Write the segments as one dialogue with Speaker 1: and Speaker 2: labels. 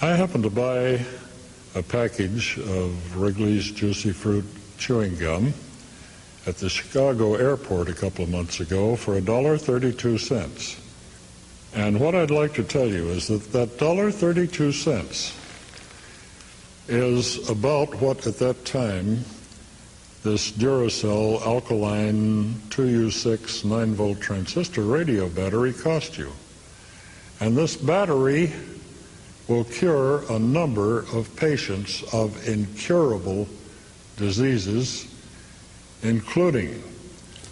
Speaker 1: I happened to buy a package of Wrigley's Juicy Fruit chewing gum at the Chicago airport a couple of months ago for $1.32. And what I'd like to tell you is that that $1.32 is about what at that time this Duracell alkaline 2U6 9-volt transistor radio battery cost you. And this battery will cure a number of patients of incurable diseases, including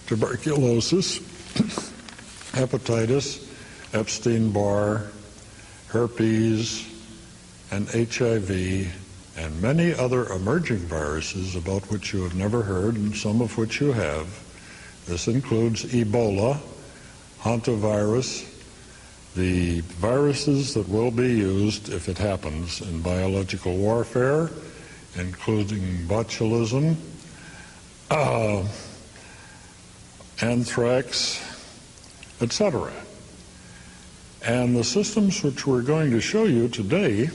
Speaker 1: tuberculosis, hepatitis, Epstein-Barr, herpes, and HIV, and many other emerging viruses about which you have never heard and some of which you have. This includes Ebola, hantavirus, the viruses that will be used, if it happens, in biological warfare, including botulism, anthrax, etc. And the systems which we're going to show you today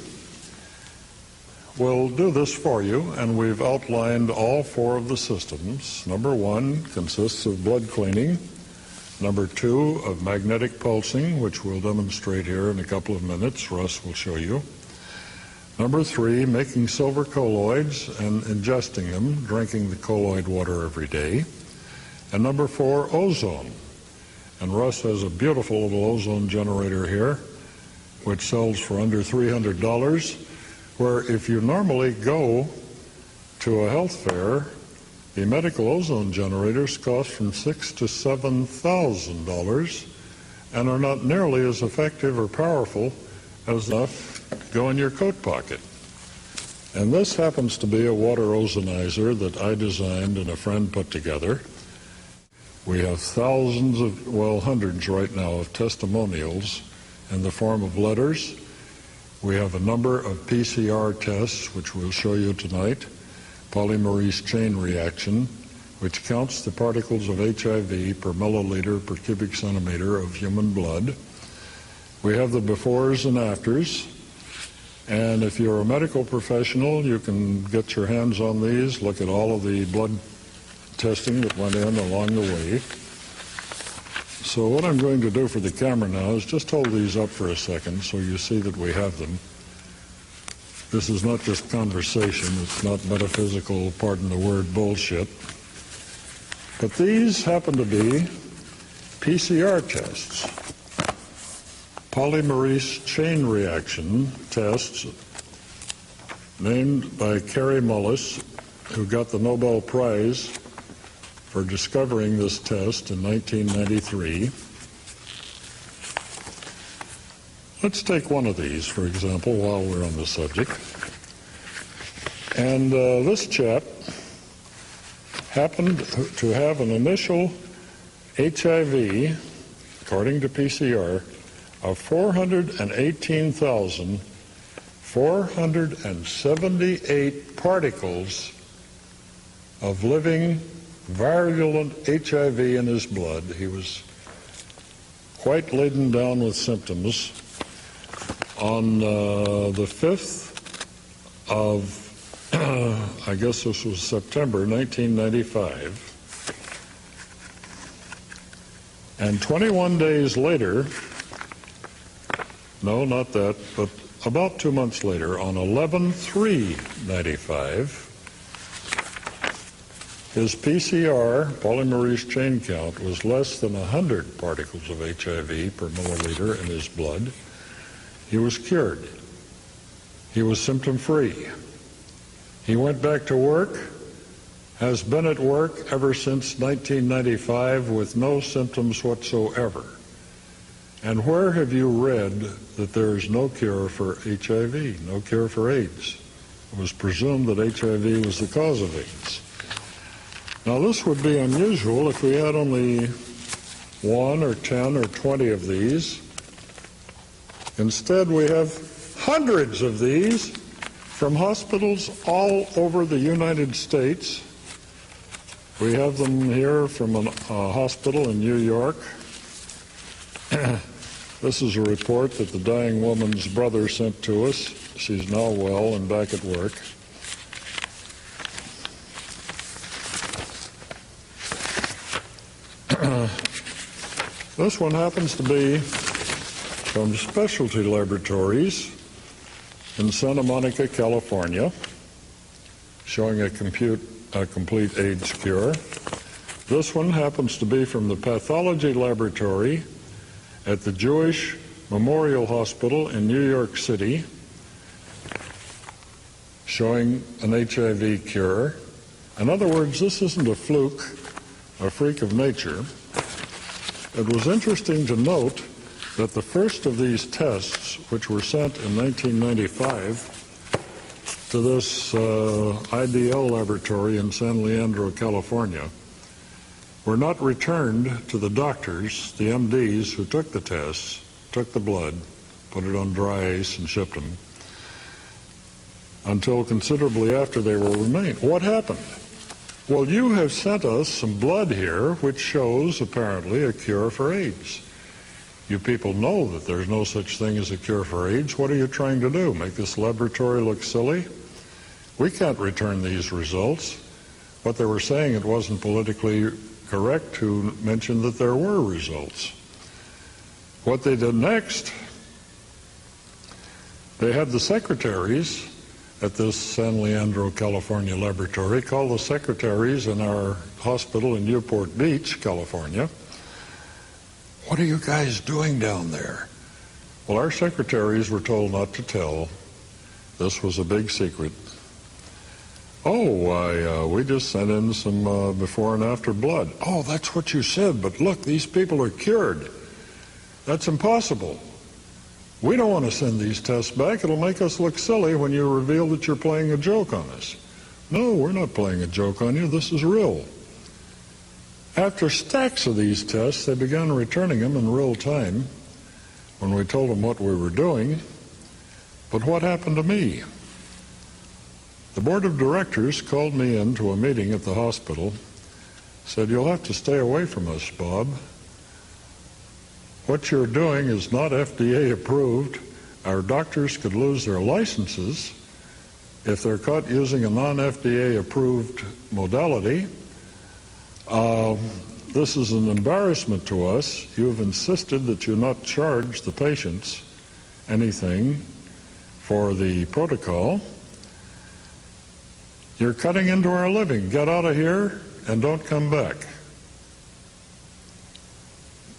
Speaker 1: will do this for you, and we've outlined all four of the systems. Number one consists of blood cleaning. Number two, of magnetic pulsing, which we'll demonstrate here in a couple of minutes. Russ will show you. Number three, making silver colloids and ingesting them, drinking the colloid water every day. And number four, ozone. And Russ has a beautiful little ozone generator here, which sells for under $300, where if you normally go to a health fair, the medical ozone generators cost from $6,000 to $7,000 and are not nearly as effective or powerful as enough to go in your coat pocket. And this happens to be a water ozonizer that I designed and a friend put together. We have thousands of, well, hundreds right now of testimonials in the form of letters. We have a number of PCR tests, which we'll show you tonight. Polymerase chain reaction, which counts the particles of HIV per milliliter per cubic centimeter of human blood. We have the befores and afters, and if you're a medical professional, you can get your hands on these, look at all of the blood testing that went in along the way. So what I'm going to do for the camera now is just hold these up for a second so you see that we have them. This is not just conversation, it's not metaphysical, pardon the word, bullshit. But these happen to be PCR tests, polymerase chain reaction tests, named by Kary Mullis, who got the Nobel Prize for discovering this test in 1993. Let's take one of these, for example, while we're on the subject. And this chap happened to have an initial HIV, according to PCR, of 418,478 particles of living virulent HIV in his blood. He was quite laden down with symptoms. On the 5th of, I guess this was September 1995, and 21 days later, no, not that, but about 2 months later, on 11/3/95, his PCR, polymerase chain count, was less than 100 particles of HIV per milliliter in his blood. He was cured. He was symptom-free. He went back to work, has been at work ever since 1995 with no symptoms whatsoever. And where have you read that there is no cure for HIV, no cure for AIDS? It was presumed that HIV was the cause of AIDS. Now, this would be unusual if we had only 1 or 10 or 20 of these. Instead, we have hundreds of these from hospitals all over the United States. We have them here from a hospital in New York. This is a report that the dying woman's brother sent to us. She's now well and back at work. This one happens to be from Specialty Laboratories in Santa Monica, California, showing a complete AIDS cure. This one happens to be from the Pathology Laboratory at the Jewish Memorial Hospital in New York City, showing an HIV cure. In other words, this isn't a fluke, a freak of nature. It was interesting to note that the first of these tests, which were sent in 1995 to this IDL laboratory in San Leandro, California, were not returned to the doctors, the MDs who took the tests, took the blood, put it on dry ice and shipped them, until considerably after they were remained. What happened? Well, you have sent us some blood here which shows apparently a cure for AIDS. You people know that there's no such thing as a cure for AIDS. What are you trying to do? Make this laboratory look silly? We can't return these results. What they were saying, it wasn't politically correct to mention that there were results. What they did next, they had the secretaries at this San Leandro, California laboratory, call the secretaries in our hospital in Newport Beach, California. What are you guys doing down there? Well, our secretaries were told not to tell. This was a big secret. Oh, we just sent in some before and after blood. Oh, that's what you said, but look, these people are cured. That's impossible. We don't want to send these tests back. It'll make us look silly when you reveal that you're playing a joke on us. No, we're not playing a joke on you. This is real. After stacks of these tests, they began returning them in real time when we told them what we were doing. But what happened to me? The board of directors called me into a meeting at the hospital, said, "You'll have to stay away from us, Bob. What you're doing is not FDA approved. Our doctors could lose their licenses if they're caught using a non-FDA approved modality. This is an embarrassment to us. You've insisted that you not charge the patients anything for the protocol. You're cutting into our living. Get out of here and don't come back."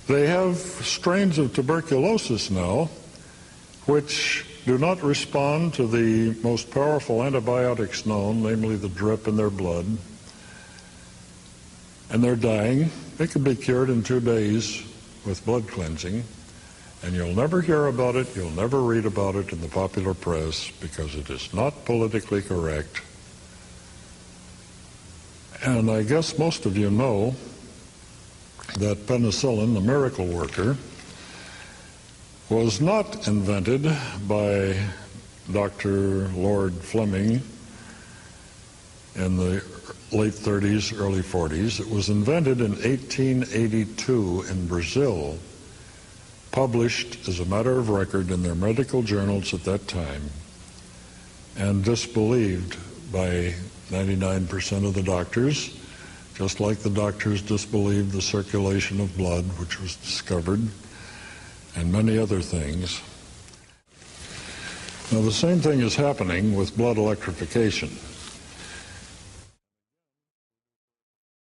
Speaker 1: They have strains of tuberculosis now which do not respond to the most powerful antibiotics known, namely the drip in their blood, and they're dying. They could be cured in 2 days with blood cleansing, and you'll never hear about it, you'll never read about it in the popular press because it is not politically correct. And I guess most of you know that penicillin, the miracle worker, was not invented by Dr. Lord Fleming in the late 30s, early 40s. It was invented in 1882 in Brazil, published as a matter of record in their medical journals at that time, and disbelieved by 99% of the doctors, just like the doctors disbelieved the circulation of blood, which was discovered, and many other things. Now, the same thing is happening with blood electrification.